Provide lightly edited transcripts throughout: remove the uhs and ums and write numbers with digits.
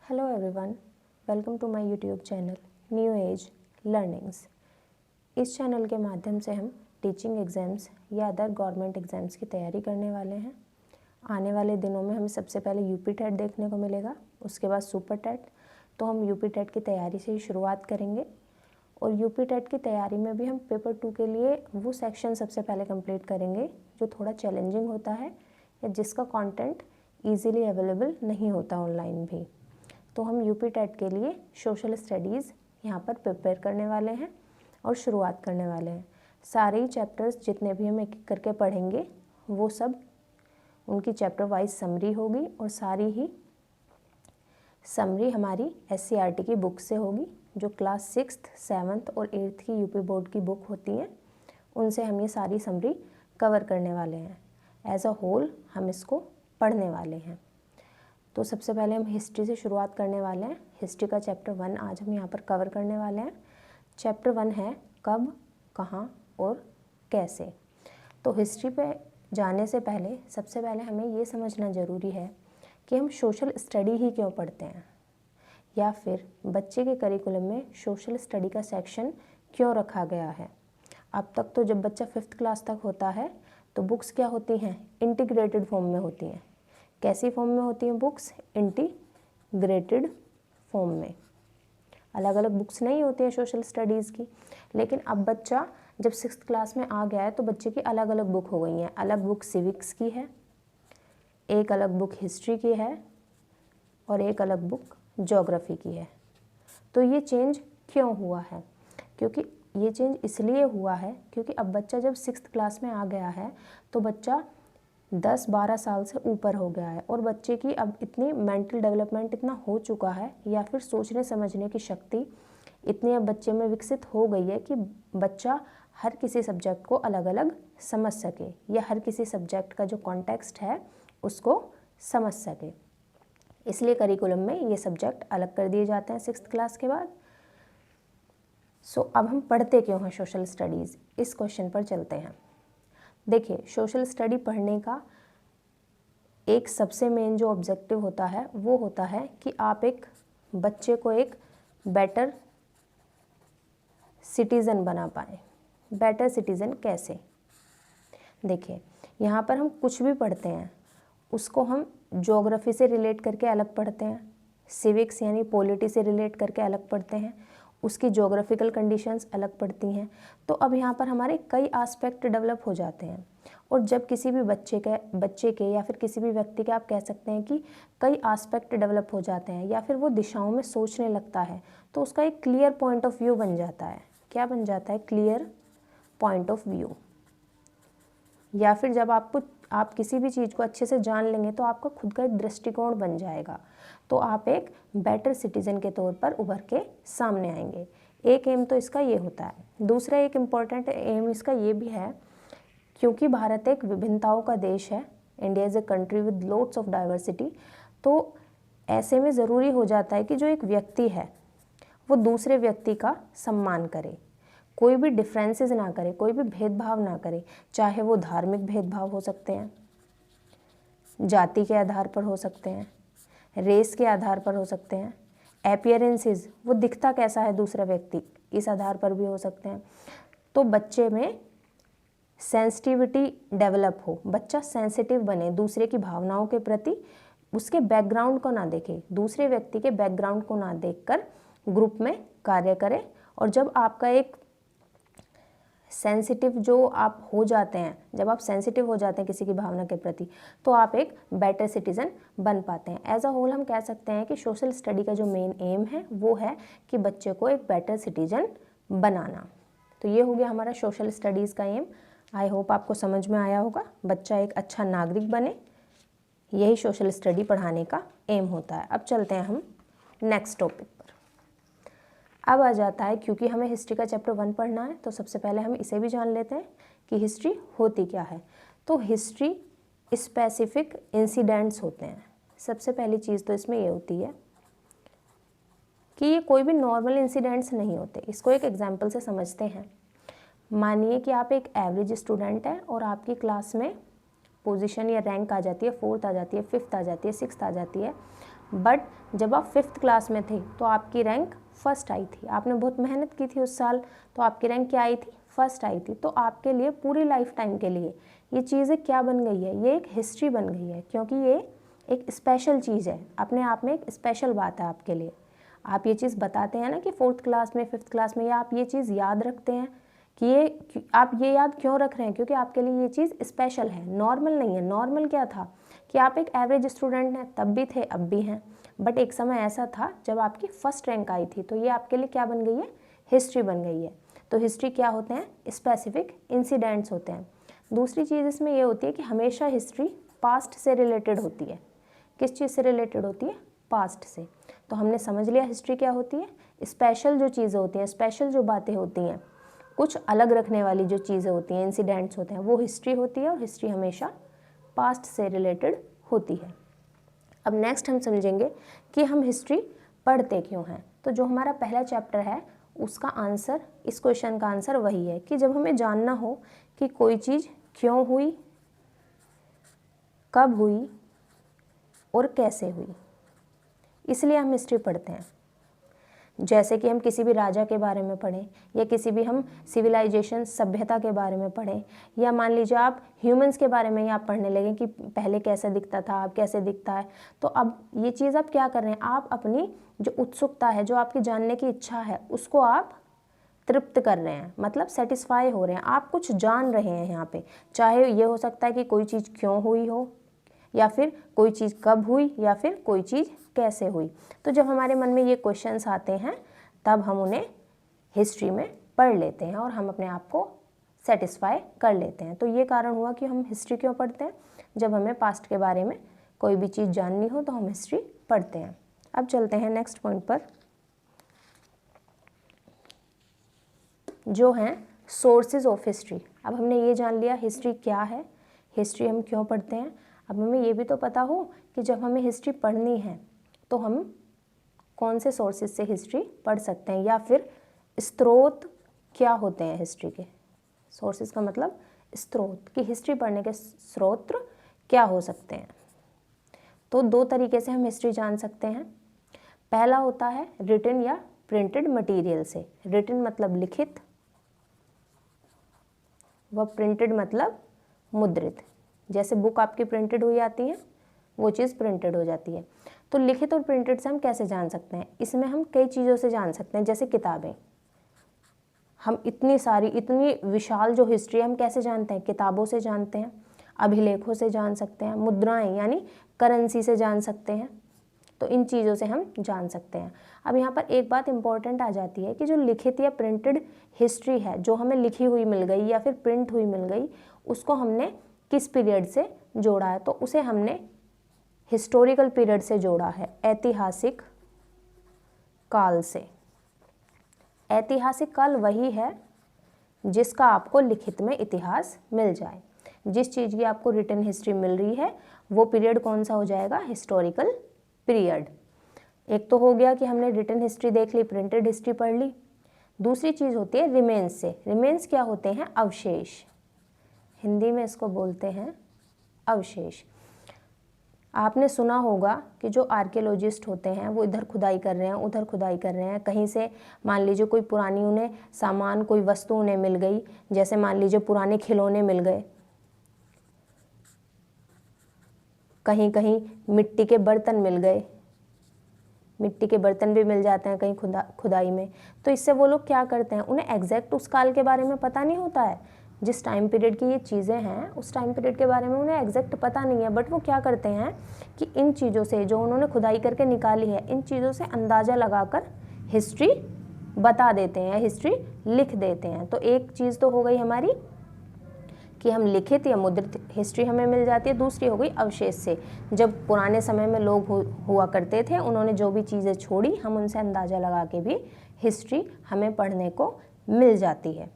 Hello everyone, welcome to my YouTube channel New Age Learnings। इस channel के माध्यम से हम टीचिंग एग्ज़ाम्स या अदर गवर्नमेंट एग्ज़ाम्स की तैयारी करने वाले हैं। आने वाले दिनों में हमें सबसे पहले यूपी टेट देखने को मिलेगा, उसके बाद सुपर टेट। तो हम यूपी टेट की तैयारी से ही शुरुआत करेंगे और यूपी टेट की तैयारी में भी हम पेपर 2 के लिए वो सेक्शन सबसे पहले कंप्लीट करेंगे जो थोड़ा चैलेंजिंग होता है या जिसका कंटेंट ईज़िली अवेलेबल नहीं होता ऑनलाइन भी। तो हम यूपी टेट के लिए सोशल स्टडीज़ यहाँ पर प्रिपेयर करने वाले हैं और शुरुआत करने वाले हैं। सारे ही चैप्टर्स जितने भी हम एक एक करके पढ़ेंगे वो सब उनकी चैप्टर वाइज समरी होगी और सारी ही समरी हमारी SCERT की बुक से होगी जो क्लास 6th, 7th और 8th की यूपी बोर्ड की बुक होती हैं, उनसे हम ये सारी समरी कवर करने वाले हैं। एज अ होल हम इसको पढ़ने वाले हैं। तो सबसे पहले हम हिस्ट्री से शुरुआत करने वाले हैं। हिस्ट्री का चैप्टर 1 आज हम यहाँ पर कवर करने वाले हैं। चैप्टर 1 है कब, कहाँ और कैसे। तो हिस्ट्री पे जाने से पहले सबसे पहले हमें ये समझना ज़रूरी है कि हम सोशल स्टडी ही क्यों पढ़ते हैं या फिर बच्चे के करिकुलम में सोशल स्टडी का सेक्शन क्यों रखा गया है। अब तक तो जब बच्चा 5th क्लास तक होता है तो बुक्स क्या होती हैं, इंटीग्रेटेड फॉर्म में होती हैं। कैसी फॉर्म में होती हैं बुक्स, इंटीग्रेटेड फॉर्म में। अलग अलग बुक्स नहीं होती हैं सोशल स्टडीज़ की। लेकिन अब बच्चा जब 6th क्लास में आ गया है तो बच्चे की अलग अलग बुक हो गई हैं। अलग बुक सिविक्स की है, एक अलग बुक हिस्ट्री की है और एक अलग बुक ज्योग्राफी की है। तो ये चेंज क्यों हुआ है? क्योंकि ये चेंज इसलिए हुआ है क्योंकि अब बच्चा जब 6th क्लास में आ गया है तो बच्चा 10-12 साल से ऊपर हो गया है और बच्चे की अब इतनी मेंटल डेवलपमेंट इतना हो चुका है या फिर सोचने समझने की शक्ति इतनी अब बच्चे में विकसित हो गई है कि बच्चा हर किसी सब्जेक्ट को अलग अलग समझ सके या हर किसी सब्जेक्ट का जो कॉन्टेक्स्ट है उसको समझ सके। इसलिए करिकुलम में ये सब्जेक्ट अलग कर दिए जाते हैं 6th क्लास के बाद। अब हम पढ़ते क्यों हैं सोशल स्टडीज़, इस क्वेश्चन पर चलते हैं। देखिए, सोशल स्टडी पढ़ने का एक सबसे मेन जो ऑब्जेक्टिव होता है वो होता है कि आप एक बच्चे को एक बेटर सिटीज़न बना पाएँ। बेटर सिटीज़न कैसे? देखिए, यहाँ पर हम कुछ भी पढ़ते हैं उसको हम ज्योग्राफी से रिलेट करके अलग पढ़ते हैं, सिविक्स यानी पॉलिटी से रिलेट करके अलग पढ़ते हैं, उसकी ज्योग्राफिकल कंडीशंस अलग पड़ती हैं। तो अब यहाँ पर हमारे कई एस्पेक्ट डेवलप हो जाते हैं और जब किसी भी बच्चे के या फिर किसी भी व्यक्ति के आप कह सकते हैं कि कई एस्पेक्ट डेवलप हो जाते हैं या फिर वो दिशाओं में सोचने लगता है तो उसका एक क्लियर पॉइंट ऑफ व्यू बन जाता है। क्या बन जाता है? Clear point of view. या फिर जब आप किसी भी चीज़ को अच्छे से जान लेंगे तो आपका खुद का एक दृष्टिकोण बन जाएगा, तो आप एक बेटर सिटीज़न के तौर पर उभर के सामने आएंगे। एक एम तो इसका ये होता है। दूसरा एक इम्पॉर्टेंट एम इसका ये भी है क्योंकि भारत एक विभिन्नताओं का देश है, India is a country with lots of diversity. तो ऐसे में ज़रूरी हो जाता है कि जो एक व्यक्ति है वो दूसरे व्यक्ति का सम्मान करे, कोई भी डिफरेंसेस ना करे, कोई भी भेदभाव ना करे। चाहे वो धार्मिक भेदभाव हो सकते हैं, जाति के आधार पर हो सकते हैं, रेस के आधार पर हो सकते हैं, अपीयरेंसेस, वो दिखता कैसा है दूसरा व्यक्ति, इस आधार पर भी हो सकते हैं। तो बच्चे में सेंसिटिविटी डेवलप हो, बच्चा सेंसिटिव बने दूसरे की भावनाओं के प्रति, उसके बैकग्राउंड को ना देखे, दूसरे व्यक्ति के बैकग्राउंड को ना देखकर ग्रुप में कार्य करे। और जब आपका एक सेंसिटिव जो आप हो जाते हैं, जब आप सेंसिटिव हो जाते हैं किसी की भावना के प्रति तो आप एक बेटर सिटीज़न बन पाते हैं। एज अ होल हम कह सकते हैं कि सोशल स्टडी का जो मेन एम है वो है कि बच्चे को एक बेटर सिटीज़न बनाना। तो ये हो गया हमारा सोशल स्टडीज़ का एम। आई होप आपको समझ में आया होगा। बच्चा एक अच्छा नागरिक बने, यही सोशल स्टडी पढ़ाने का एम होता है। अब चलते हैं हम नेक्स्ट टॉपिक पर। अब आ जाता है, क्योंकि हमें हिस्ट्री का चैप्टर 1 पढ़ना है तो सबसे पहले हम इसे भी जान लेते हैं कि हिस्ट्री होती क्या है। तो हिस्ट्री स्पेसिफिक इंसिडेंट्स होते हैं। सबसे पहली चीज़ तो इसमें ये होती है कि ये कोई भी नॉर्मल इंसिडेंट्स नहीं होते। इसको एक एग्जांपल से समझते हैं। मानिए कि आप एक एवरेज स्टूडेंट हैं और आपकी क्लास में पोजीशन या रैंक आ जाती है, 4th आ जाती है, 5th आ जाती है, 6th आ जाती है। बट जब आप 5th क्लास में थे तो आपकी रैंक फर्स्ट आई थी, आपने बहुत मेहनत की थी उस साल, तो आपकी रैंक क्या आई थी? फर्स्ट आई थी। तो आपके लिए पूरी लाइफ टाइम के लिए ये चीज़ें क्या बन गई है? ये एक हिस्ट्री बन गई है, क्योंकि ये एक स्पेशल चीज़ है, अपने आप में एक स्पेशल बात है आपके लिए। आप ये चीज़ बताते हैं ना कि 4th क्लास में, 5th क्लास में, या आप ये चीज़ याद रखते हैं कि ये आप ये याद क्यों रख रहे हैं? क्योंकि आपके लिए ये चीज़ स्पेशल है, नॉर्मल नहीं है। नॉर्मल क्या था कि आप एक एवरेज स्टूडेंट हैं, तब भी थे, अब भी हैं, बट एक समय ऐसा था जब आपकी फर्स्ट रैंक आई थी, तो ये आपके लिए क्या बन गई है? हिस्ट्री बन गई है। तो हिस्ट्री क्या होते हैं? स्पेसिफिक इंसिडेंट्स होते हैं। दूसरी चीज़ इसमें ये होती है कि हमेशा हिस्ट्री पास्ट से रिलेटेड होती है। किस चीज़ से रिलेटेड होती है? पास्ट से। तो हमने समझ लिया हिस्ट्री क्या होती है। स्पेशल जो चीज़ें होती हैं, स्पेशल जो बातें होती हैं, कुछ अलग रखने वाली जो चीज़ें होती हैं, इंसिडेंट्स होते हैं, वो हिस्ट्री होती है, और हिस्ट्री हमेशा पास्ट से रिलेटेड होती है। अब नेक्स्ट हम समझेंगे कि हम हिस्ट्री पढ़ते क्यों हैं। तो जो हमारा पहला चैप्टर है उसका आंसर, इस क्वेश्चन का आंसर वही है कि जब हमें जानना हो कि कोई चीज़ क्यों हुई, कब हुई और कैसे हुई, इसलिए हम हिस्ट्री पढ़ते हैं। जैसे कि हम किसी भी राजा के बारे में पढ़ें, या किसी भी हम सिविलाइजेशन, सभ्यता के बारे में पढ़ें, या मान लीजिए आप ह्यूमंस के बारे में ही आप पढ़ने लगे कि पहले कैसे दिखता था, अब कैसे दिखता है। तो अब ये चीज़ आप क्या कर रहे हैं? आप अपनी जो उत्सुकता है, जो आपकी जानने की इच्छा है, उसको आप तृप्त कर रहे हैं, मतलब सेटिस्फाई हो रहे हैं, आप कुछ जान रहे हैं यहाँ पे। चाहे ये हो सकता है कि कोई चीज़ क्यों हुई हो, या फिर कोई चीज़ कब हुई, या फिर कोई चीज़ कैसे हुई। तो जब हमारे मन में ये क्वेश्चंस आते हैं तब हम उन्हें हिस्ट्री में पढ़ लेते हैं और हम अपने आप को सेटिस्फाई कर लेते हैं। तो ये कारण हुआ कि हम हिस्ट्री क्यों पढ़ते हैं। जब हमें पास्ट के बारे में कोई भी चीज़ जाननी हो तो हम हिस्ट्री पढ़ते हैं। अब चलते हैं नेक्स्ट पॉइंट पर, जो हैं सोर्सेज ऑफ हिस्ट्री। अब हमने ये जान लिया हिस्ट्री क्या है, हिस्ट्री हम क्यों पढ़ते हैं। अब हमें ये भी तो पता हो कि जब हमें हिस्ट्री पढ़नी है तो हम कौन से सोर्सेज से हिस्ट्री पढ़ सकते हैं, या फिर स्रोत क्या होते हैं हिस्ट्री के। सोर्सेज का मतलब स्रोत, कि हिस्ट्री पढ़ने के स्रोत क्या हो सकते हैं। तो दो तरीके से हम हिस्ट्री जान सकते हैं। पहला होता है रिटन या प्रिंटेड मटेरियल से। रिटन मतलब लिखित, व प्रिंटेड मतलब मुद्रित। जैसे बुक आपकी प्रिंटेड हुई आती है, वो चीज़ प्रिंटेड हो जाती है। तो लिखित और प्रिंटेड से हम कैसे जान सकते हैं? इसमें हम कई चीज़ों से जान सकते हैं। जैसे किताबें, हम इतनी सारी, इतनी विशाल जो हिस्ट्री है हम कैसे जानते हैं? किताबों से जानते हैं, अभिलेखों से जान सकते हैं, मुद्राएं यानी करेंसी से जान सकते हैं। तो इन चीज़ों से हम जान सकते हैं। अब यहाँ पर एक बात इम्पॉर्टेंट आ जाती है कि जो लिखित या प्रिंटेड हिस्ट्री है, जो हमें लिखी हुई मिल गई या फिर प्रिंट हुई मिल गई, उसको हमने किस पीरियड से जोड़ा है? तो उसे हमने हिस्टोरिकल पीरियड से जोड़ा है, ऐतिहासिक काल से। ऐतिहासिक काल वही है जिसका आपको लिखित में इतिहास मिल जाए। जिस चीज़ की आपको रिटन हिस्ट्री मिल रही है वो पीरियड कौन सा हो जाएगा? Historical period. एक तो हो गया कि हमने रिटन हिस्ट्री देख ली, प्रिंटेड हिस्ट्री पढ़ ली। दूसरी चीज़ होती है रिमेन्स से। रिमेन्स क्या होते हैं? अवशेष। हिंदी में इसको बोलते हैं अवशेष। आपने सुना होगा कि जो आर्कियोलॉजिस्ट होते हैं वो इधर खुदाई कर रहे हैं, उधर खुदाई कर रहे हैं, कहीं से मान लीजिए कोई पुरानी उन्हें सामान, कोई वस्तु उन्हें मिल गई, जैसे मान लीजिए पुराने खिलौने मिल गए, कहीं कहीं मिट्टी के बर्तन मिल गए, मिट्टी के बर्तन भी मिल जाते हैं कहीं खुदाई में। तो इससे वो लोग क्या करते हैं, उन्हें एग्जैक्ट उस काल के बारे में पता नहीं होता है, जिस टाइम पीरियड की ये चीज़ें हैं उस टाइम पीरियड के बारे में उन्हें एग्जैक्ट पता नहीं है, बट वो क्या करते हैं कि इन चीज़ों से जो उन्होंने खुदाई करके निकाली है, इन चीज़ों से अंदाज़ा लगाकर हिस्ट्री बता देते हैं, हिस्ट्री लिख देते हैं। तो एक चीज़ तो हो गई हमारी कि हम लिखित या मुद्रित हिस्ट्री हमें मिल जाती है। दूसरी हो गई अवशेष से। जब पुराने समय में लोग हुआ करते थे, उन्होंने जो भी चीज़ें छोड़ी, हम उनसे अंदाज़ा लगा के भी हिस्ट्री हमें पढ़ने को मिल जाती है।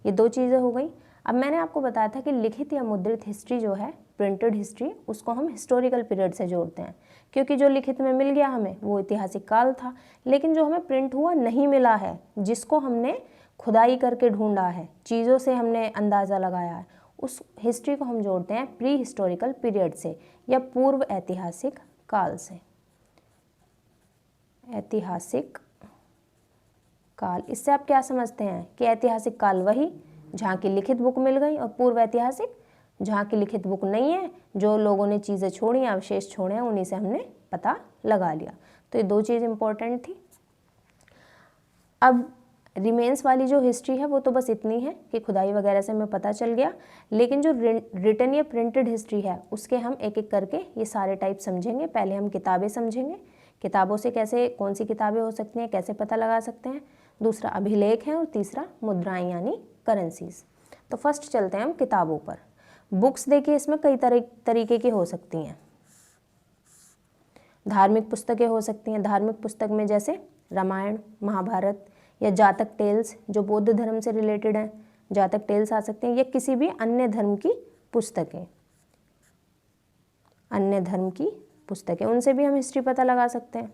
ये दो चीज़ें हो गई। अब मैंने आपको बताया था कि लिखित या मुद्रित हिस्ट्री जो है, प्रिंटेड हिस्ट्री, उसको हम हिस्टोरिकल पीरियड से जोड़ते हैं, क्योंकि जो लिखित में मिल गया हमें वो ऐतिहासिक काल था, लेकिन जो हमें प्रिंट हुआ नहीं मिला है, जिसको हमने खुदाई करके ढूंढा है, चीज़ों से हमने अंदाज़ा लगाया है, उस हिस्ट्री को हम जोड़ते हैं प्री हिस्टोरिकल पीरियड से या पूर्व ऐतिहासिक काल से। ऐतिहासिक काल, इससे आप क्या समझते हैं कि ऐतिहासिक काल वही जहाँ की लिखित बुक मिल गई, और पूर्व ऐतिहासिक जहाँ की लिखित बुक नहीं है, जो लोगों ने चीज़ें छोड़ी, अवशेष छोड़े हैं, उन्हीं से हमने पता लगा लिया। तो ये दो चीज़ इंपॉर्टेंट थी। अब रिमेन्स वाली जो हिस्ट्री है वो तो बस इतनी है कि खुदाई वगैरह से हमें पता चल गया, लेकिन जो रिटन या प्रिंटेड हिस्ट्री है उसके हम एक एक करके ये सारे टाइप समझेंगे। पहले हम किताबें समझेंगे, किताबों से कैसे, कौन सी किताबें हो सकती हैं, कैसे पता लगा सकते हैं। दूसरा अभिलेख है, और तीसरा मुद्राएं यानी करेंसीज। तो फर्स्ट चलते हैं हम किताबों पर। बुक्स देखिए इसमें कई तरीके की हो सकती हैं। धार्मिक पुस्तकें हो सकती हैं, धार्मिक पुस्तक में जैसे रामायण, महाभारत, या जातक टेल्स जो बौद्ध धर्म से रिलेटेड हैं, जातक टेल्स आ सकते हैं, या किसी भी अन्य धर्म की पुस्तकें, अन्य धर्म की पुस्तकें, उनसे भी हम हिस्ट्री पता लगा सकते हैं।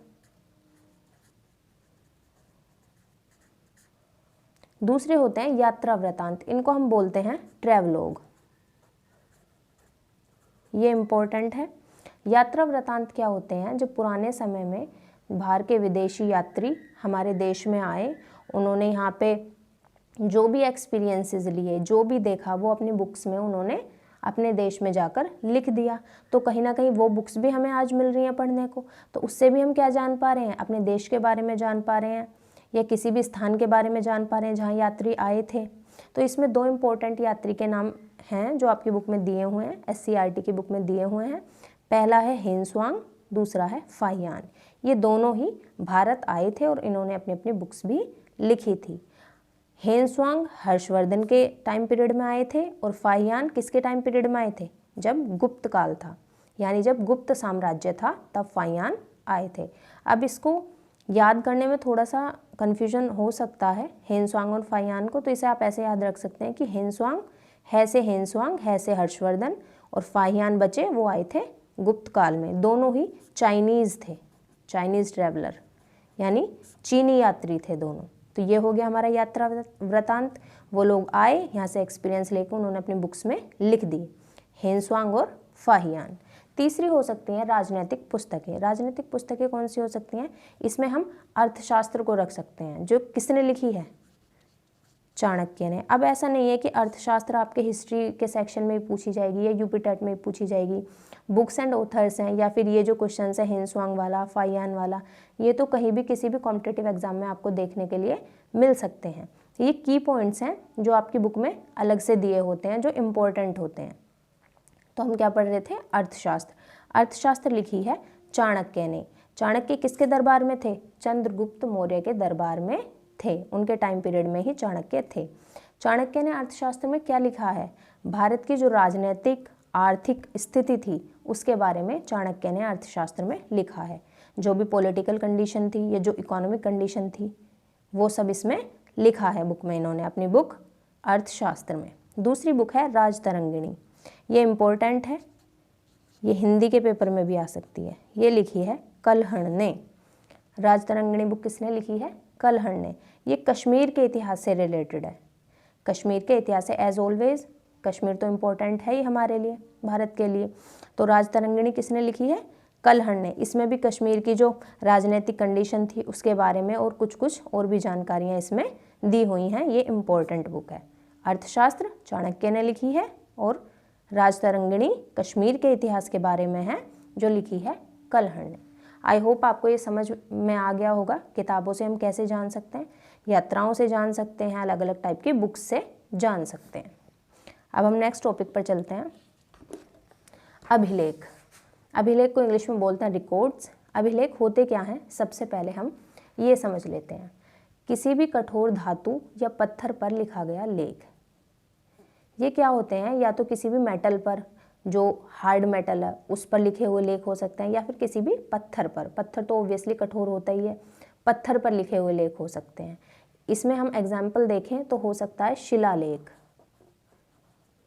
दूसरे होते हैं यात्रा वृतांत, इनको हम बोलते हैं ट्रैवलॉग, ये इम्पोर्टेंट है। यात्रा वृतांत क्या होते हैं, जब पुराने समय में बाहर के विदेशी यात्री हमारे देश में आए, उन्होंने यहाँ पे जो भी एक्सपीरियंसेस लिए, जो भी देखा, वो अपनी बुक्स में उन्होंने अपने देश में जाकर लिख दिया। तो कहीं ना कहीं वो बुक्स भी हमें आज मिल रही हैं पढ़ने को, तो उससे भी हम क्या जान पा रहे हैं, अपने देश के बारे में जान पा रहे हैं, या किसी भी स्थान के बारे में जान पा रहे हैं जहाँ यात्री आए थे। तो इसमें दो इम्पोर्टेंट यात्री के नाम हैं जो आपकी बुक में दिए हुए हैं, SCERT की बुक में दिए हुए हैं। पहला है हेनसुआंग, दूसरा है फाहियान। ये दोनों ही भारत आए थे और इन्होंने अपनी अपनी बुक्स भी लिखी थी। हेनसुआंग हर्षवर्धन के टाइम पीरियड में आए थे, और फाहियान किसके टाइम पीरियड में आए थे, जब गुप्त काल था, यानी जब गुप्त साम्राज्य था तब फाहियान आए थे। अब इसको याद करने में थोड़ा सा कन्फ्यूजन हो सकता है हेनसुआंग और फाहियान को, तो इसे आप ऐसे याद रख सकते हैं कि हेनसुआंग है से हेनसुआंग, है से हर्षवर्धन, और फाहियान बचे वो आए थे गुप्त काल में। दोनों ही चाइनीज़ थे, चाइनीज़ ट्रैवलर यानी चीनी यात्री थे दोनों। तो ये हो गया हमारा यात्रा वृतांत। वो लोग आए, यहाँ से एक्सपीरियंस लेकर उन्होंने अपनी बुक्स में लिख दी, हेनसुआंग और फाहियान। तीसरी हो सकती हैं राजनीतिक पुस्तकें। राजनीतिक पुस्तकें कौन सी हो सकती हैं, इसमें हम अर्थशास्त्र को रख सकते हैं, जो किसने लिखी है, चाणक्य ने। अब ऐसा नहीं है कि अर्थशास्त्र आपके हिस्ट्री के सेक्शन में पूछी जाएगी या यूपी टेट में पूछी जाएगी। बुक्स एंड ऑथर्स हैं, या फिर ये जो क्वेश्चन है हेनसुआंग वाला, फाहियान वाला, ये तो कहीं भी किसी भी कॉम्पिटिटिव एग्जाम में आपको देखने के लिए मिल सकते हैं। ये की पॉइंट्स हैं जो आपकी बुक में अलग से दिए होते हैं, जो इम्पोर्टेंट होते हैं। तो हम क्या पढ़ रहे थे, अर्थशास्त्र। अर्थशास्त्र लिखी है चाणक्य ने। चाणक्य किसके दरबार में थे, चंद्रगुप्त मौर्य के दरबार में थे, उनके टाइम पीरियड में ही चाणक्य थे। चाणक्य ने अर्थशास्त्र में क्या लिखा है, भारत की जो राजनीतिक आर्थिक स्थिति थी उसके बारे में चाणक्य ने अर्थशास्त्र में लिखा है। जो भी पॉलिटिकल कंडीशन थी या जो इकोनॉमिक कंडीशन थी वो सब इसमें लिखा है बुक में, इन्होंने अपनी बुक अर्थशास्त्र में। दूसरी बुक है राजतरंगिणी, ये इम्पोर्टेंट है, ये हिंदी के पेपर में भी आ सकती है। ये लिखी है कल्हण ने। राजतरंगिणी बुक किसने लिखी है, कल्हण ने। ये कश्मीर के इतिहास से रिलेटेड है, कश्मीर के इतिहास से। एज ऑलवेज कश्मीर तो इम्पोर्टेंट है ही हमारे लिए, भारत के लिए। तो राजतरंगिणी किसने लिखी है, कल्हण ने। इसमें भी कश्मीर की जो राजनीतिक कंडीशन थी उसके बारे में और कुछ और भी जानकारियाँ इसमें दी हुई हैं। ये इम्पोर्टेंट बुक है। अर्थशास्त्र चाणक्य ने लिखी है, और राजतरंगिणी कश्मीर के इतिहास के बारे में है, जो लिखी है कल्हण ने। आई होप आपको ये समझ में आ गया होगा किताबों से हम कैसे जान सकते हैं, यात्राओं से जान सकते हैं, अलग अलग टाइप की बुक्स से जान सकते हैं। अब हम नेक्स्ट टॉपिक पर चलते हैं, अभिलेख। अभिलेख को इंग्लिश में बोलते हैं रिकॉर्ड्स। अभिलेख होते क्या हैं, सबसे पहले हम ये समझ लेते हैं। किसी भी कठोर धातु या पत्थर पर लिखा गया लेख, ये क्या होते हैं, या तो किसी भी मेटल पर, जो हार्ड मेटल है उस पर लिखे हुए लेख हो सकते हैं, या फिर किसी भी पत्थर पर। पत्थर तो ऑब्वियसली कठोर होता ही है, पत्थर पर लिखे हुए लेख हो सकते हैं। इसमें हम एग्जाम्पल देखें तो हो सकता है शिलालेख,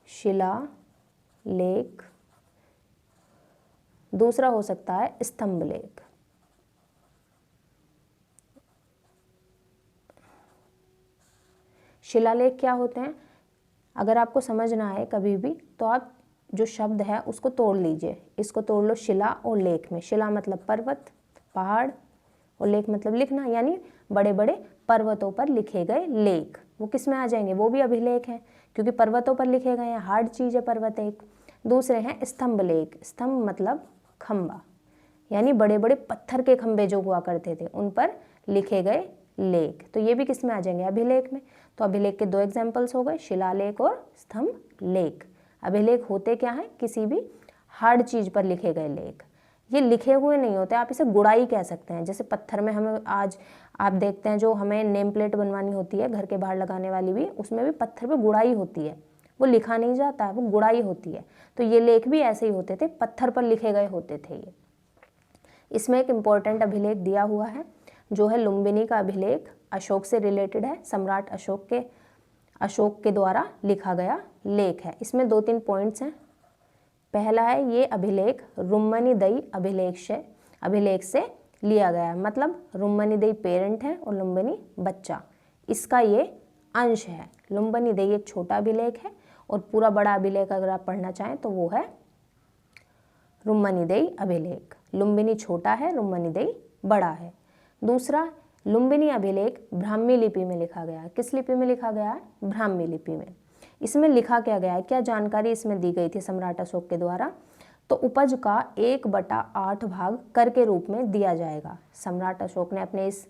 शिलालेख। दूसरा हो सकता है स्तंभ लेख। शिलालेख क्या होते हैं, अगर आपको समझ ना आए कभी भी तो आप जो शब्द है उसको तोड़ लीजिए, इसको तोड़ लो शिला और लेख में। शिला मतलब पर्वत, पहाड़, और लेख मतलब लिखना, यानी बड़े बड़े पर्वतों पर लिखे गए लेख, वो किस में आ जाएंगे, वो भी अभिलेख हैं, क्योंकि पर्वतों पर लिखे गए हैं, हार्ड चीज़ है पर्वत एक। दूसरे हैं स्तंभ लेख, स्तंभ मतलब खंबा, यानी बड़े बड़े पत्थर के खंबे जो हुआ करते थे उन पर लिखे गए लेख, तो ये भी किस में आ जाएंगे, अभिलेख में। तो अभिलेख के दो एग्जाम्पल्स हो गए, शिलालेख और स्तंभ लेख। अभिलेख होते क्या हैं, किसी भी हार्ड चीज पर लिखे गए लेख। ये लिखे हुए नहीं होते, आप इसे गुड़ाई कह सकते हैं। जैसे पत्थर में हमें आज आप देखते हैं जो हमें नेम प्लेट बनवानी होती है घर के बाहर लगाने वाली भी, उसमें भी पत्थर पे गुड़ाई होती है, वो लिखा नहीं जाता है, वो गुड़ाई होती है। तो ये लेख भी ऐसे ही होते थे, पत्थर पर लिखे गए होते थे ये। इसमें एक इम्पॉर्टेंट अभिलेख दिया हुआ है जो है लुम्बिनी का अभिलेख, अशोक से रिलेटेड है, सम्राट अशोक के द्वारा लिखा गया लेख है। इसमें 2-3 पॉइंट्स हैं। पहला है ये अभिलेख रुम्मनीदई अभिलेख से लिया गया है, मतलब रुम्मनीदई पेरेंट है और लुम्बिनी बच्चा, इसका ये अंश है। लुम्बिनीदई एक छोटा अभिलेख है और पूरा बड़ा अभिलेख अगर आप पढ़ना चाहें तो वो है रुम्मनीदई अभिलेख। लुम्बिनी छोटा है, रुम्मनीदई बड़ा है। दूसरा, लुम्बिनी अभिलेख ब्राह्मी लिपि में लिखा गया है। किस लिपि में लिखा गया है, ब्राह्मी लिपि में। इसमें लिखा क्या गया है, क्या जानकारी इसमें दी गई थी सम्राट अशोक के द्वारा, तो उपज का 1/8 भाग कर के रूप में दिया जाएगा। सम्राट अशोक ने अपने इस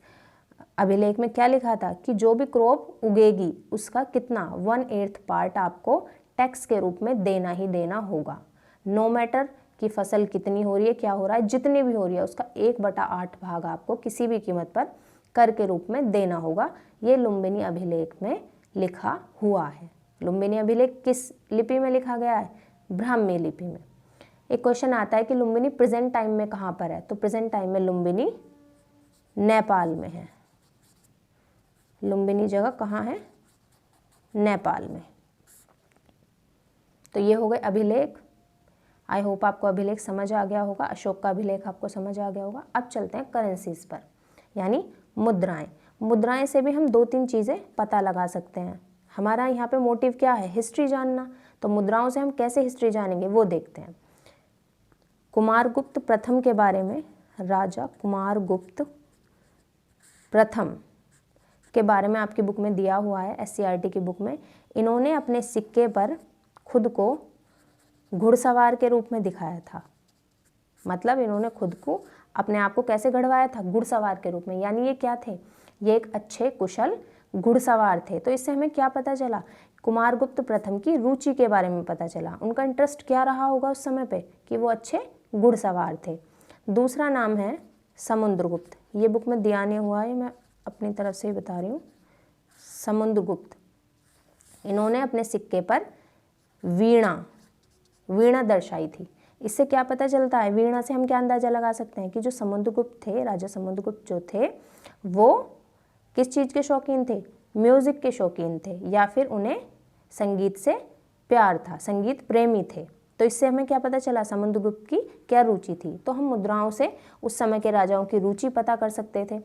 अभिलेख में क्या लिखा था कि जो भी क्रॉप उगेगी उसका कितना 1/8 पार्ट आपको टैक्स के रूप में देना ही देना होगा। नो मैटर कि फसल कितनी हो रही है, क्या हो रहा है, जितनी भी हो रही है उसका 1/8 भाग आपको किसी भी कीमत पर कर के रूप में देना होगा। ये लुम्बिनी अभिलेख में लिखा हुआ है। लुम्बिनी अभिलेख किस लिपि में लिखा गया है, ब्राह्मी लिपि में। एक क्वेश्चन आता है कि लुम्बिनी प्रेजेंट टाइम में कहाँ पर है, तो प्रेजेंट टाइम में लुम्बिनी नेपाल में है। लुम्बिनी जगह कहाँ है, नेपाल में। तो ये हो गए अभिलेख। आई होप आपको अभिलेख समझ आ गया होगा, अशोक का अभिलेख आपको समझ आ गया होगा। अब चलते हैं करेंसीज पर, यानी मुद्राएं। मुद्राएं से भी हम 2-3 चीज़ें पता लगा सकते हैं। हमारा यहाँ पे मोटिव क्या है, हिस्ट्री जानना, तो मुद्राओं से हम कैसे हिस्ट्री जानेंगे वो देखते हैं। कुमारगुप्त प्रथम के बारे में, राजा कुमारगुप्त प्रथम के बारे में आपकी बुक में दिया हुआ है, SCERT की बुक में। इन्होंने अपने सिक्के पर खुद को घुड़सवार के रूप में दिखाया था, मतलब इन्होंने खुद को अपने आप को कैसे गढ़वाया था, घुड़सवार के रूप में। यानी ये क्या थे, ये एक अच्छे कुशल घुड़सवार थे। तो इससे हमें क्या पता चला, कुमारगुप्त प्रथम की रुचि के बारे में पता चला, उनका इंटरेस्ट क्या रहा होगा उस समय पे कि वो अच्छे घुड़सवार थे। दूसरा नाम है समुद्रगुप्त, ये बुक में दिया नहीं हुआ है, मैं अपनी तरफ से ही बता रही हूँ। समुद्रगुप्त, इन्होंने अपने सिक्के पर वीणा दर्शाई थी। इससे क्या पता चलता है, वीणा से हम क्या अंदाजा लगा सकते हैं कि जो समुद्रगुप्त थे, राजा समुद्रगुप्त जो थे, वो किस चीज़ के शौकीन थे, म्यूज़िक के शौकीन थे, या फिर उन्हें संगीत से प्यार था, संगीत प्रेमी थे। तो इससे हमें क्या पता चला, समुद्रगुप्त की क्या रुचि थी। तो हम मुद्राओं से उस समय के राजाओं की रुचि पता कर सकते थे।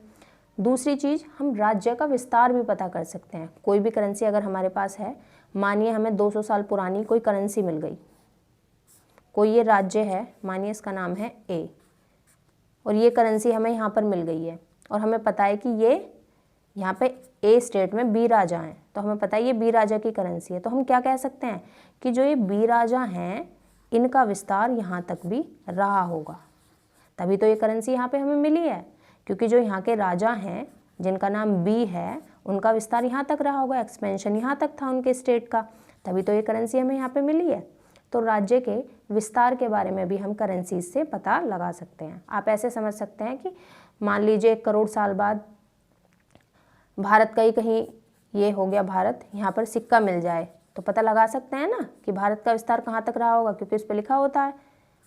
दूसरी चीज़, हम राज्य का विस्तार भी पता कर सकते हैं। कोई भी करेंसी अगर हमारे पास है, मानिए हमें 200 साल पुरानी कोई करेंसी मिल गई, कोई ये राज्य है, मानिए इसका नाम है A, और ये करेंसी हमें यहाँ पर मिल गई है, और हमें पता है कि ये यहाँ पे A स्टेट में B राजा हैं, तो हमें पता है ये B राजा की करेंसी है। तो हम क्या कह सकते हैं कि जो ये B राजा हैं, इनका विस्तार यहाँ तक भी रहा होगा, तभी तो ये करेंसी यहाँ पे हमें मिली है, क्योंकि जो यहाँ के राजा हैं जिनका नाम B है, उनका विस्तार यहाँ तक रहा होगा, एक्सपेंशन यहाँ तक था उनके स्टेट का, तभी तो ये करेंसी हमें यहाँ पे मिली है। तो राज्य के विस्तार के बारे में भी हम करेंसीज से पता लगा सकते हैं। आप ऐसे समझ सकते हैं कि मान लीजिए 1 करोड़ साल बाद भारत का ही कहीं ये हो गया, भारत, यहाँ पर सिक्का मिल जाए, तो पता लगा सकते हैं ना कि भारत का विस्तार कहाँ तक रहा होगा, क्योंकि उस पर लिखा होता है,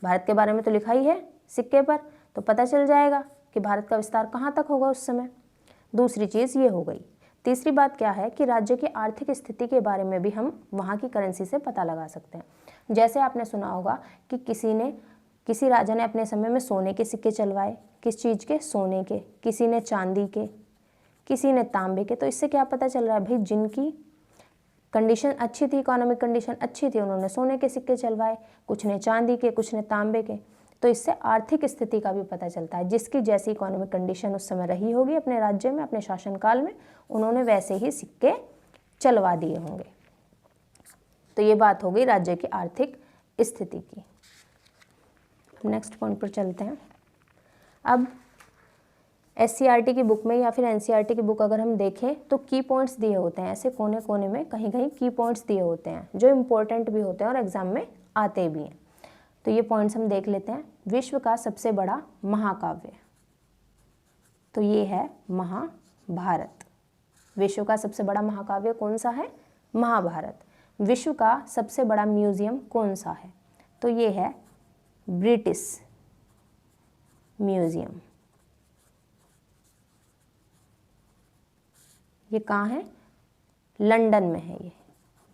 भारत के बारे में तो लिखा ही है सिक्के पर, तो पता चल जाएगा कि भारत का विस्तार कहाँ तक होगा उस समय। दूसरी चीज़ ये हो गई। तीसरी बात क्या है कि राज्य की आर्थिक स्थिति के बारे में भी हम वहाँ की करेंसी से पता लगा सकते हैं। जैसे आपने सुना होगा कि किसी राजा ने अपने समय में सोने के सिक्के चलवाए, किस चीज़ के, सोने के, किसी ने चांदी के, किसी ने तांबे के। तो इससे क्या पता चल रहा है भाई, जिनकी कंडीशन अच्छी थी, इकोनॉमिक कंडीशन अच्छी थी, उन्होंने सोने के सिक्के चलवाए, कुछ ने चांदी के, कुछ ने तांबे के। तो इससे आर्थिक स्थिति का भी पता चलता है। जिसकी जैसी इकोनॉमिक कंडीशन उस समय रही होगी अपने राज्य में, अपने शासनकाल में, उन्होंने वैसे ही सिक्के चलवा दिए होंगे। तो ये बात हो गई राज्य की आर्थिक स्थिति की। नेक्स्ट पॉइंट पर चलते हैं। अब SCERT की बुक में या फिर NCERT की बुक अगर हम देखें तो की पॉइंट्स दिए होते हैं, ऐसे कोने कोने में कहीं कहीं की पॉइंट्स दिए होते हैं जो इम्पोर्टेंट भी होते हैं और एग्जाम में आते भी हैं। तो ये पॉइंट्स हम देख लेते हैं। विश्व का सबसे बड़ा महाकाव्य, तो ये है महाभारत। विश्व का सबसे बड़ा महाकाव्य कौन सा है? महाभारत। विश्व का सबसे बड़ा म्यूजियम कौन सा है? तो ये है ब्रिटिश म्यूजियम। ये कहाँ है? लंदन में है। ये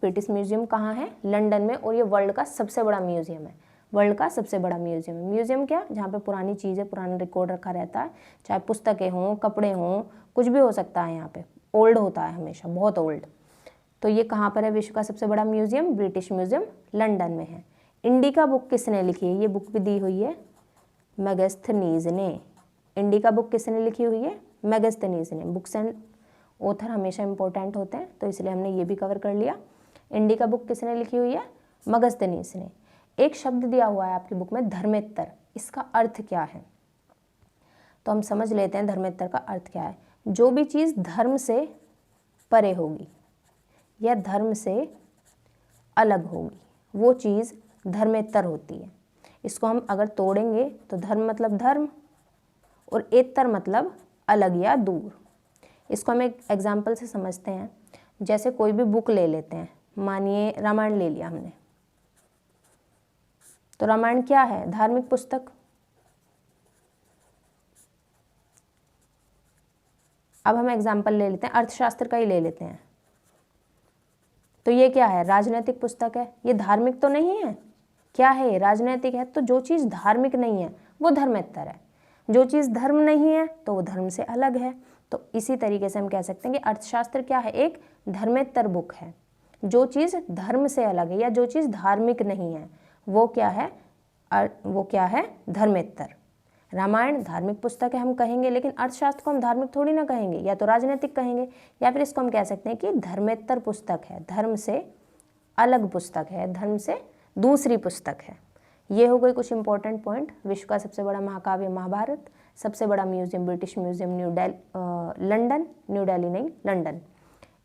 ब्रिटिश म्यूजियम कहाँ है? लंदन में। और ये वर्ल्ड का सबसे बड़ा म्यूजियम है। वर्ल्ड का सबसे बड़ा म्यूजियम है। म्यूजियम क्या? जहाँ पे पुरानी चीज़ें, पुराना रिकॉर्ड रखा रहता है, चाहे पुस्तकें हों, कपड़े हों, कुछ भी हो सकता है। यहाँ पे ओल्ड होता है हमेशा, बहुत ओल्ड। तो ये कहाँ पर है विश्व का सबसे बड़ा म्यूजियम? ब्रिटिश म्यूजियम लंदन में है। इंडिका बुक किसने लिखी है? ये बुक भी दी हुई है मेगास्थनीज ने। इंडिका बुक किसने लिखी हुई है? मेगास्थनीज ने। बुक्स एंड ऑथर हमेशा इंपॉर्टेंट होते हैं, तो इसलिए हमने ये भी कवर कर लिया। इंडिका बुक किसने लिखी हुई है? मेगास्थनीज ने। एक शब्द दिया हुआ है आपकी बुक में, धर्मेत्तर। इसका अर्थ क्या है? तो हम समझ लेते हैं धर्मेत्तर का अर्थ क्या है। जो भी चीज़ धर्म से परे होगी या धर्म से अलग होगी, वो चीज़ धर्मेत्तर होती है। इसको हम अगर तोड़ेंगे तो धर्म मतलब धर्म और एत्तर मतलब अलग या दूर। इसको हम एक एग्जाम्पल से समझते हैं। जैसे कोई भी बुक ले लेते हैं, मानिए रामायण ले लिया हमने, तो रामायण क्या है? धार्मिक पुस्तक। अब हम एग्जाम्पल ले लेते हैं, अर्थशास्त्र का ही ले लेते हैं, तो ये क्या है? राजनैतिक पुस्तक है। ये धार्मिक तो नहीं है, क्या है? राजनैतिक है। तो जो चीज़ धार्मिक नहीं है वो धर्मेत्तर है, जो चीज़ धर्म नहीं है तो वो धर्म से अलग है। तो इसी तरीके से हम कह सकते हैं कि अर्थशास्त्र क्या है? एक धर्मेत्तर बुक है। जो चीज़ धर्म से अलग है या जो चीज़ धार्मिक नहीं है वो क्या है? वो क्या है? धर्मेत्तर। रामायण धार्मिक पुस्तक है हम कहेंगे, लेकिन अर्थशास्त्र को हम धार्मिक थोड़ी ना कहेंगे, या तो राजनीतिक कहेंगे, या फिर इसको हम कह सकते हैं कि धर्मेत्तर पुस्तक है, धर्म से अलग पुस्तक है, धर्म से दूसरी पुस्तक है। ये हो गई कुछ इंपॉर्टेंट पॉइंट। विश्व का सबसे बड़ा महाकाव्य महाभारत, सबसे बड़ा museum British museum London, new Delhi नहीं, लंदन।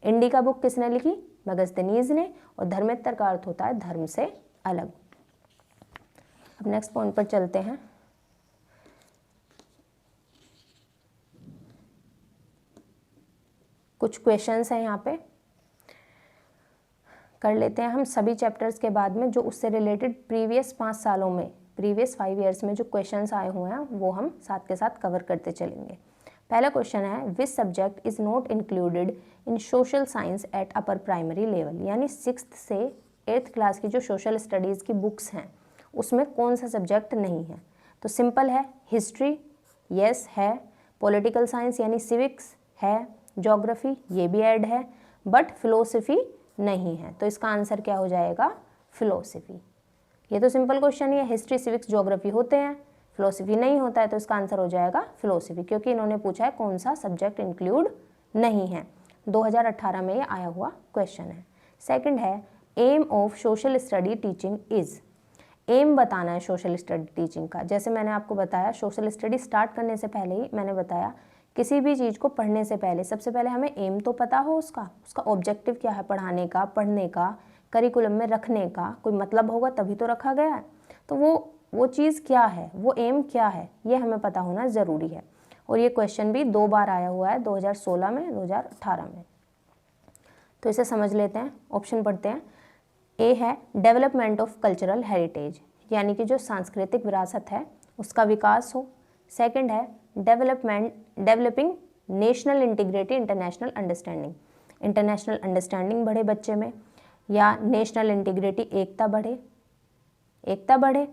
इंडिका बुक किसने लिखी? मेगास्थनीज ने। और धर्मेत्तर का अर्थ होता है धर्म से अलग। अब नेक्स्ट पॉइंट पर चलते हैं। कुछ क्वेश्चंस हैं यहाँ पे, कर लेते हैं हम सभी चैप्टर्स के बाद में। जो उससे रिलेटेड प्रीवियस 5 सालों में, प्रीवियस 5 ईयर्स में जो क्वेश्चंस आए हुए हैं वो हम साथ के साथ कवर करते चलेंगे। पहला क्वेश्चन है, which subject is not included in social science at upper primary level? यानी 6th से 8th क्लास की जो सोशल स्टडीज़ की बुक्स हैं उसमें कौन सा सब्जेक्ट नहीं है? तो सिंपल है, हिस्ट्री यस है, पॉलिटिकल साइंस यानी सिविक्स है, ज्योग्राफी ये भी ऐड है, बट फिलोसफी नहीं है। तो इसका आंसर क्या हो जाएगा? फिलोसफी। ये तो सिंपल क्वेश्चन ही है, हिस्ट्री सिविक्स ज्योग्राफी होते हैं, फिलोसफी नहीं होता है, तो इसका आंसर हो जाएगा फिलोसफी, क्योंकि इन्होंने पूछा है कौन सा सब्जेक्ट इंक्लूड नहीं है। 2018 में ये आया हुआ क्वेश्चन है। सेकंड है, aim of social study teaching is? Aim बताना है सोशल स्टडी टीचिंग का। जैसे मैंने आपको बताया, सोशल स्टडी स्टार्ट करने से पहले ही मैंने बताया, किसी भी चीज़ को पढ़ने से पहले सबसे पहले हमें एम तो पता हो, उसका ऑब्जेक्टिव क्या है पढ़ाने का, पढ़ने का, करिकुलम में रखने का कोई मतलब होगा तभी तो रखा गया है। तो वो चीज़ क्या है, वो एम क्या है, ये हमें पता होना ज़रूरी है। और ये क्वेश्चन भी 2 बार आया हुआ है, 2016 में, 2018 में। तो इसे समझ लेते हैं, ऑप्शन पढ़ते हैं। ए है डेवलपमेंट ऑफ कल्चरल हेरिटेज, यानी कि जो सांस्कृतिक विरासत है उसका विकास हो। सेकंड है developing national integrity international understanding, international understanding बढ़े बच्चे में, या नेशनल इंटीग्रिटी एकता बढ़े।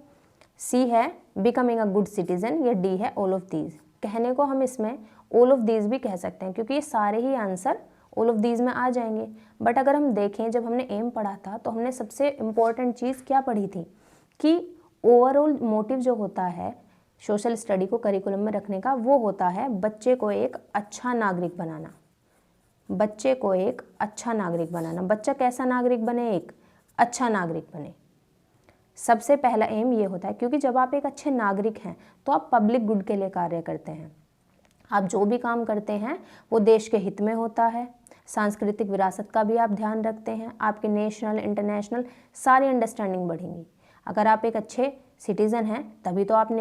सी है बिकमिंग अ गुड सिटीजन, या डी है ऑल ऑफ दीज। कहने को हम इसमें ऑल ऑफ दीज भी कह सकते हैं, क्योंकि ये सारे ही आंसर ऑल ऑफ दीज में आ जाएंगे। बट अगर हम देखें, जब हमने एम पढ़ा था तो हमने सबसे इम्पोर्टेंट चीज़ क्या पढ़ी थी कि ओवरऑल मोटिव जो होता है सोशल स्टडी को करिकुलम में रखने का, वो होता है बच्चे को एक अच्छा नागरिक बनाना। बच्चे को एक अच्छा नागरिक बनाना। बच्चा कैसा नागरिक बने? एक अच्छा नागरिक बने। सबसे पहला एम ये होता है, क्योंकि जब आप एक अच्छे नागरिक हैं तो आप पब्लिक गुड के लिए कार्य करते हैं। आप जो भी काम करते हैं वो देश के हित में होता है। सांस्कृतिक विरासत का भी आप ध्यान रखते हैं। आपके नेशनल इंटरनेशनल सारी अंडरस्टैंडिंग बढ़ेंगी। अगर आप एक अच्छे सिटीज़न हैं तभी तो आप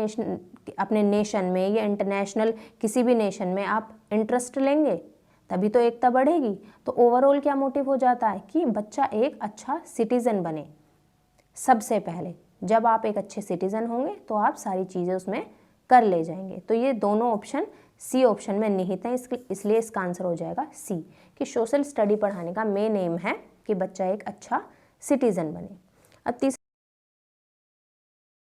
अपने नेशन में या इंटरनेशनल किसी भी नेशन में आप इंटरेस्ट लेंगे, तभी तो एकता बढ़ेगी। तो ओवरऑल क्या मोटिव हो जाता है कि बच्चा एक अच्छा सिटीज़न बने। सबसे पहले जब आप एक अच्छे सिटीज़न होंगे तो आप सारी चीज़ें उसमें कर ले जाएंगे। तो ये दोनों ऑप्शन सी ऑप्शन में निहित हैं, इसलिए इसका आंसर हो जाएगा सी, कि सोशल स्टडी पढ़ाने का मेन एम है कि बच्चा एक अच्छा सिटीज़न बने। अब